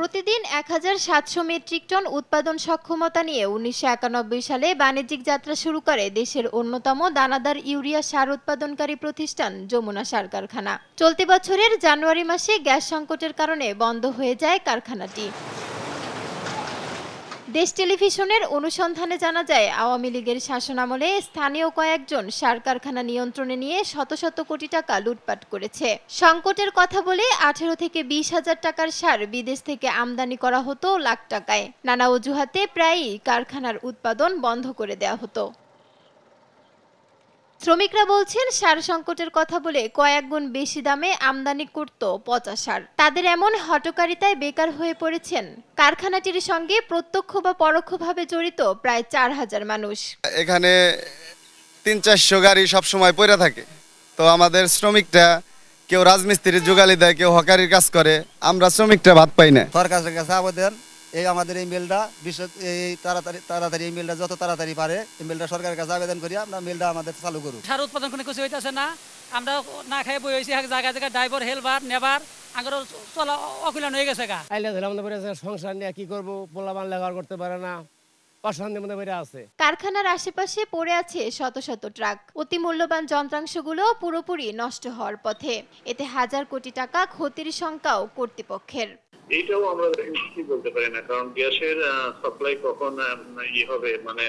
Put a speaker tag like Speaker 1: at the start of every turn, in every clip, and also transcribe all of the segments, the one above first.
Speaker 1: প্রতিদিন ১৭০০ metric ton উৎপাদন সক্ষমতা নিয়ে ১৯৯১ সালে বাণিজ্যিক যাত্রা শুরু করে দেশের অন্যতম দানাদার ইউরিয়া সার উৎপাদনকারী প্রতিষ্ঠান যমুনা সার কারখানা। চলতি বছরের জানুয়ারি মাসে গ্যাস সংকটের কারণে বন্ধ হয়ে যায় কারখানাটি। দেশ টেলিভিশনের অনুসন্ধানে জানা যায়, আওয়ামী লীগের শাসনামলে স্থানীয় কয়েকজন সার কারখানা নিয়ন্ত্রণে নিয়ে শত শত কোটি টাকা লুটপাট করেছে। সংকটের কথা বলে ১৮ থেকে ২০ হাজার টাকার সার বিদেশ থেকে আমদানি করা হতো লাখ টাকায়। নানা অজুহাতে প্রায়ই কারখানার উৎপাদন বন্ধ করে দেওয়া হতো। শ্রমিকরা বলছেন, সার সংকটের কথা বলে কয়েক গুণ বেশি দামে আমদানি করত পচা সার। তাদের এমন হঠকারিতায় বেকার হয়ে পড়েছেন কারখানাটির সঙ্গে প্রত্যক্ষ বা পরোক্ষভাবে জড়িত প্রায় ৪,০০০ মানুষ।
Speaker 2: এখানে ৩-৪০০ গাড়ি সবসময় পড়ে থাকে। তো আমাদের শ্রমিকরা কেউ রাজমিস্ত্রি জোগালি দেয়, কেউ হকারির কাজ করে, আমরা শ্রমিকরা ভাত পাই না।
Speaker 3: সরকারের কাছে আবেদন, আমাদের এই মিলটা তাড়াতাড়ি এই মিলটা যত তাড়াতাড়ি পারে এই মিলটা সরকারের কাছে আবেদন করি আমরা মিলটা আমাদের চালু করব।
Speaker 4: সার উৎপাদন কোনো কিছু হইতেছে না, আমরা না খাই বই হয়েছি এক জায়গায় জায়গায় ড্রাইভার হেলবার নেবার আগে চলা অকুলান হয়ে গেছে।
Speaker 5: সংসার নিয়ে কি করবো, পোলাবান লেখার করতে পারে না,
Speaker 1: কারখানার আশেপাশে পড়ে আছে শত শত ট্রাক। অতি মূল্যবান যন্ত্রাংশগুলো পুরোপুরি নষ্ট হওয়ার পথে। এতে হাজার কোটি টাকা ক্ষতির শঙ্কাও কর্তৃপক্ষের।
Speaker 6: এইটাও আমরা নিশ্চিত বলতে পারি না, কারণ গ্যাসের সাপ্লাই কখন হবে, মানে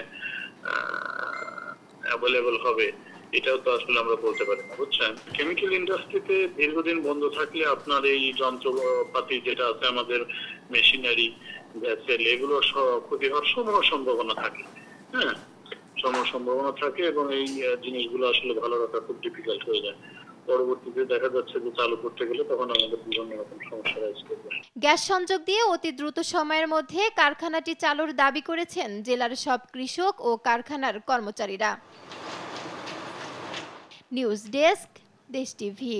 Speaker 6: অ্যাভেলেবল হবে, এটাও তো আসলে আমরা বলতে পারি না, বুঝছেন। কেমিক্যাল ইন্ডাস্ট্রিতে দীর্ঘদিন বন্ধ থাকলে আপনার এই যন্ত্রপাতি যেটা আছে আমাদের মেশিনারি, ভেসেল, এগুলো ক্ষতি হওয়ার সম্ভাবনা থাকে। হ্যাঁ, সম্ভাবনা থাকে এবং এই জিনিসগুলো আসলে ভালো রাখা খুব ডিফিকাল্ট হয়ে যায়। পরবর্তীতে দেখা যাচ্ছে যে চালু করতে গেলে তখন আমাদের বিভিন্ন রকম সমস্যা রাইজ করবে।
Speaker 1: গ্যাস সংযোগ দিয়ে অতি দ্রুত সময়ের মধ্যে কারখানাটি চালুর দাবি করেছেন জেলার সব কৃষক ও কারখানার কর্মচারীরা। নিউজ ডেস্ক, দেশ টিভি।